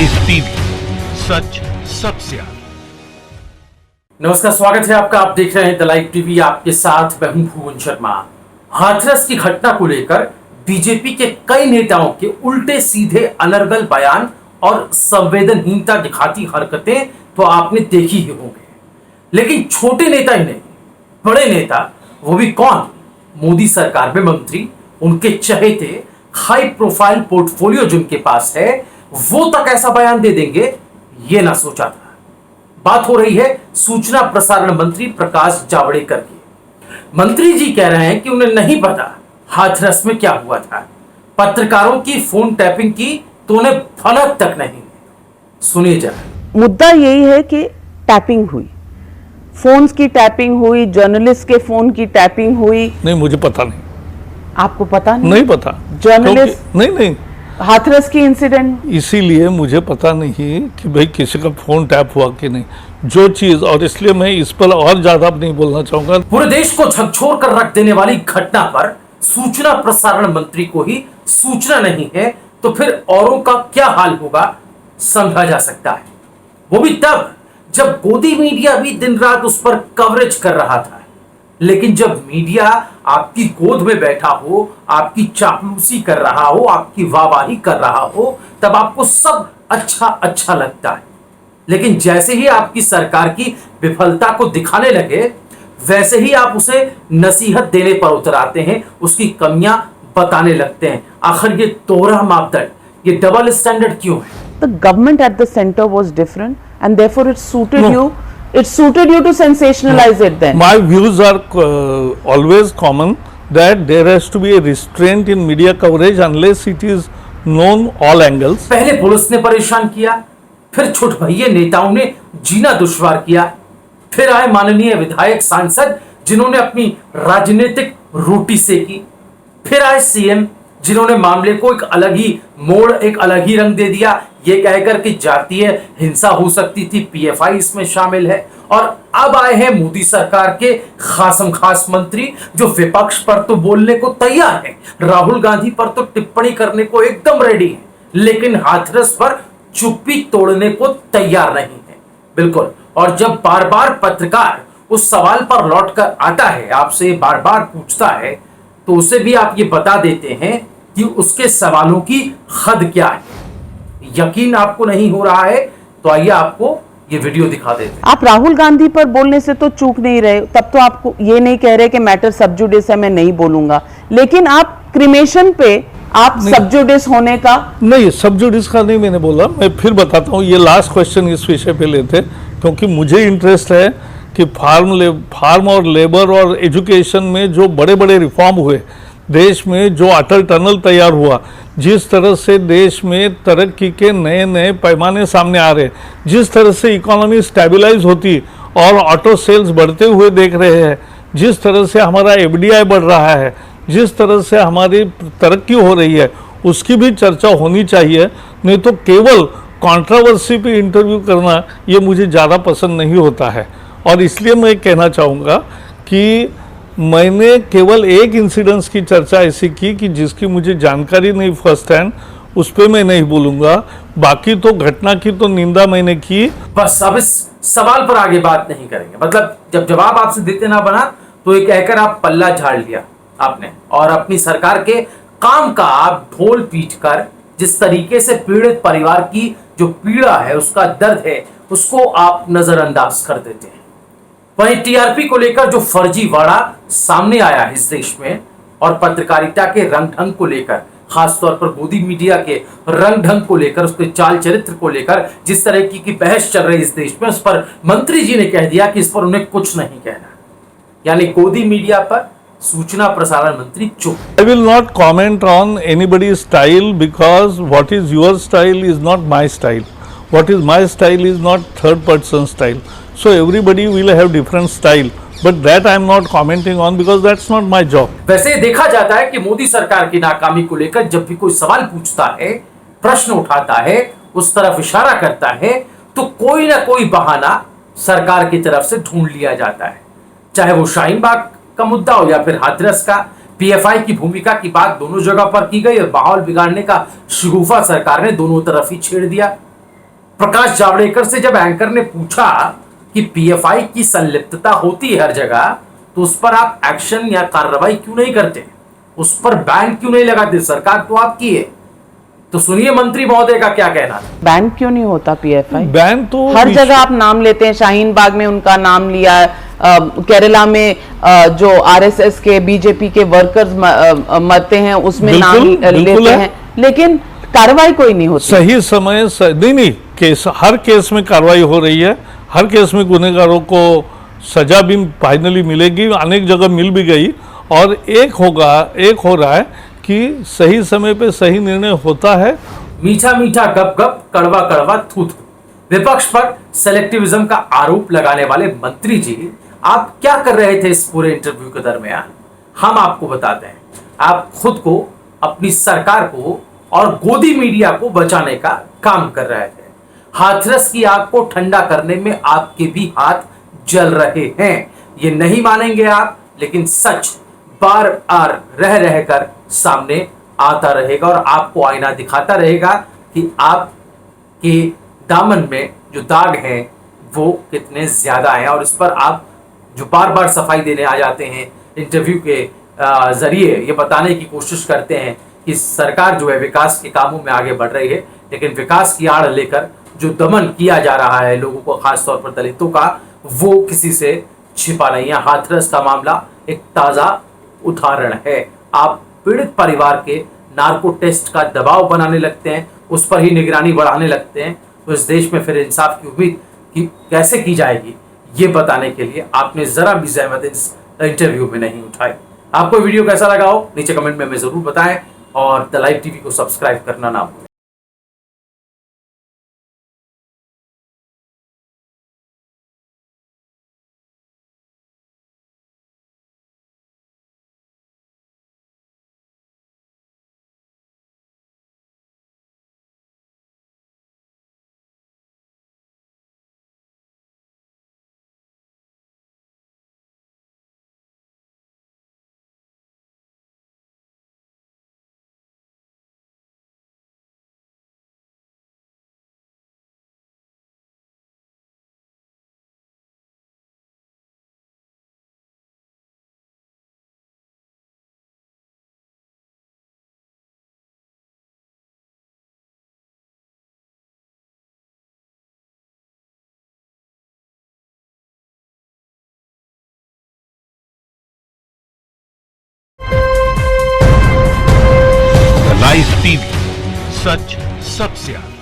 Live TV, सच सबसे आगे। नमस्कार, स्वागत है आपका। आप देख रहे हैं द लाइव टीवी। आपके साथ मैं हूं भुवन शर्मा। हाथरस की घटना को लेकर बीजेपी के कई नेताओं के उल्टे सीधे अनर्गल बयान और संवेदनहीनता दिखाती हरकतें तो आपने देखी ही होंगे, लेकिन छोटे नेता ही नहीं, बड़े नेता, वो भी कौन, मोदी सरकार में मंत्री, उनके चहेते, हाई प्रोफाइल पोर्टफोलियो जिनके पास है, वो तक ऐसा बयान दे देंगे, ये ना सोचा था। बात हो रही है सूचना प्रसारण मंत्री प्रकाश जावड़ेकर की। मंत्री जी कह रहे हैं कि उन्हें नहीं पता हाथरस में क्या हुआ था। पत्रकारों की फोन टैपिंग की तो उन्हें भनक तक नहीं। सुनिए जरा। मुद्दा यही है कि टैपिंग हुई, फोन्स की टैपिंग हुई, जर्नलिस्ट के फोन की टैपिंग हुई। नहीं, मुझे पता नहीं। आपको पता नहीं पता। जर्नलिस्ट नहीं, हाथरस की इंसिडेंट, इसीलिए मुझे पता नहीं कि भाई किसी का फोन टैप हुआ कि नहीं, जो चीज, और इसलिए मैं इस पर और ज्यादा नहीं बोलना चाहूंगा। पूरे देश को झकझोर कर रख देने वाली घटना पर सूचना प्रसारण मंत्री को ही सूचना नहीं है तो फिर औरों का क्या हाल होगा समझा जा सकता है। वो भी तब जब गोदी मीडिया भी दिन रात उस पर कवरेज कर रहा था। लेकिन जब मीडिया आपकी गोद में बैठा हो, आपकी चापलूसी कर रहा हो, आपकी वाहवाही कर रहा हो, तब आपको सब अच्छा लगता है। लेकिन जैसे ही आपकी सरकार की विफलता को दिखाने लगे, वैसे ही आप उसे नसीहत देने पर उतर आते हैं, उसकी कमियां बताने लगते हैं। आखिर ये दोहरा मापदंड, ये डबल स्टैंडर्ड क्यों है? The government at the centre was different and therefore it suited you, it suited you to sensationalize it then. My views are always common that there has to be a restraint in media coverage unless it is known all angles. पहले police ने परेशान किया, फिर छुट भइये नेताओं ने जीना दुश्वार किया, फिर आए माननीय विधायक सांसद जिन्होंने अपनी राजनीतिक रोटी सेकी, फिर आए सीएम जिन्होंने मामले को एक अलग ही मोड़, एक अलग ही रंग दे दिया, ये कहकर कि जातीय हिंसा हो सकती थी, पीएफआई इसमें शामिल है। और अब आए हैं मोदी सरकार के खासम खास मंत्री जो विपक्ष पर तो बोलने को तैयार है, राहुल गांधी पर तो टिप्पणी करने को एकदम रेडी है, लेकिन हाथरस पर चुप्पी तोड़ने को तैयार नहीं है। बिल्कुल। और जब बार बार पत्रकार उस सवाल पर लौट कर आता है, आपसे बार बार पूछता है, तो उसे भी आप ये बता देते हैं कि उसके सवालों की हद क्या है। यकीन आपको नहीं हो रहा है तो आइए आपको ये वीडियो दिखा देते हैं। आप राहुल गांधी पर बोलने से तो चूक नहीं रहे, तब तो आपको ये नहीं कह रहे कि मैटर सब जुडिस है, मैं नहीं बोलूंगा, लेकिन आप क्रिमेशन पे आप सब जुडिस होने का नहीं, सब जुडिस का नहीं मैंने बोला। मैं फिर बताता हूँ, ये लास्ट क्वेश्चन इस विषय पे लेते, क्योंकि मुझे इंटरेस्ट है कि फार्म और लेबर और एजुकेशन में जो बड़े बड़े रिफॉर्म हुए, देश में जो अटल टनल तैयार हुआ, जिस तरह से देश में तरक्की के नए नए पैमाने सामने आ रहे, जिस तरह से इकोनॉमी स्टेबलाइज होती और ऑटो सेल्स बढ़ते हुए देख रहे हैं, जिस तरह से हमारा एफडीआई बढ़ रहा है, जिस तरह से हमारी तरक्की हो रही है, उसकी भी चर्चा होनी चाहिए। नहीं तो केवल कंट्रोवर्सी पे इंटरव्यू करना ये मुझे ज़्यादा पसंद नहीं होता है। और इसलिए मैं कहना चाहूँगा कि मैंने केवल एक इंसिडेंस की चर्चा ऐसी की कि जिसकी मुझे जानकारी नहीं फर्स्ट हैंड, उस पर मैं नहीं बोलूँगा। बाकी तो घटना की तो निंदा मैंने की। बस अब इस सवाल पर आगे बात नहीं करेंगे। मतलब जब जवाब आपसे देते ना बना तो ये कहकर आप पल्ला झाड़ लिया आपने, और अपनी सरकार के काम का आप ढोल पीट कर जिस तरीके से पीड़ित परिवार की जो पीड़ा है, उसका दर्द है, उसको आप नजरअंदाज कर देते हैं। वहीं टीआरपी को लेकर जो फर्जीवाड़ा सामने आया इस देश में, और पत्रकारिता के रंग ढंग को लेकर, खासतौर पर गोदी मीडिया के रंग ढंग को लेकर, उसके चाल चरित्र को लेकर जिस तरह की बहस चल रही है इस देश में, उस पर मंत्री जी ने कह दिया कि इस पर उन्हें कुछ नहीं कहना। यानी गोदी मीडिया पर सूचना प्रसारण मंत्री चुप। I will not comment on anybody's style because what is your style is not my style. What is my style is not third person style. So everybody will have different style, but that I am not commenting on because that's not my job. वैसे देखा जाता है कि मोदी सरकार की नाकामी को लेकर जब भी कोई सवाल पूछता है, प्रश्न उठाता है, उस तरफ इशारा करता है, तो कोई ना कोई बहाना सरकार की तरफ से ढूंढ लिया जाता है। चाहे वो शाहीन बाग का मुद्दा हो या फिर हाथरस का, पीएफआई की भूमिका की बात दोनों जगह पर की गई और माहौल बिगाड़ने का शगुफा सरकार ने दोनों तरफ ही छेड़ दिया। प्रकाश जावड़ेकर से जब एंकर ने पूछा कि पीएफआई की संलिप्तता होती है हर जगह, तो उस पर आप एक्शन या कार्रवाई क्यों नहीं करते, उस पर बैन क्यों नहीं लगाते, सरकार तो आपकी है। तो सुनिए मंत्री महोदय का क्या कहना था। बैन क्यों नहीं होता पीएफआई? बैन तो हर जगह आप नाम लेते हैं, शाहीन बाग में उनका नाम लिया, केरला में जो आरएसएस के बीजेपी के वर्कर्स मरते हैं उसमें नाम लेते हैं, लेकिन कार्रवाई कोई नहीं होती। सही समय नहीं केस, हर केस में कार्रवाई हो रही है, हर केस में गुनहगारों को सजा भी फाइनली मिलेगी, अनेक जगह मिल भी गई। और एक हो रहा है कि सही समय पे सही निर्णय होता है। मीठा मीठा गप गप, कड़वा कड़वा थू थू। विपक्ष पर सेलेक्टिविज्म का आरोप लगाने वाले मंत्री जी, आप क्या कर रहे थे इस पूरे इंटरव्यू के दरमियान, हम आपको बताते हैं। आप खुद को, अपनी सरकार को और गोदी मीडिया को बचाने का काम कर रहे थे। हाथरस की आग को ठंडा करने में आपके भी हाथ जल रहे हैं, ये नहीं मानेंगे आप, लेकिन सच बार बार रह रहकर सामने आता रहेगा और आपको आईना दिखाता रहेगा कि आपके दामन में जो दाग हैं वो कितने ज्यादा हैं। और इस पर आप जो बार बार सफाई देने आ जाते हैं, इंटरव्यू के जरिए ये बताने की कोशिश करते हैं कि सरकार जो है विकास के कामों में आगे बढ़ रही है, लेकिन विकास की आड़ लेकर जो दमन किया जा रहा है लोगों को, खासतौर पर दलितों का, वो किसी से छिपा नहीं है। हाथरस का मामला एक ताजा उदाहरण है। आप पीड़ित परिवार के नार्को टेस्ट का दबाव बनाने लगते हैं, उस पर ही निगरानी बढ़ाने लगते हैं, तो इस देश में फिर इंसाफ की उम्मीद की कैसे की जाएगी, ये बताने के लिए आपने जरा भी जहमत इस इंटरव्यू में नहीं उठाई। आपको वीडियो कैसा लगा हो नीचे कमेंट में हमें जरूर बताएं और द लाइव टीवी को सब्सक्राइब करना ना भूलें। लाइव टीवी, सच सबसे आगे।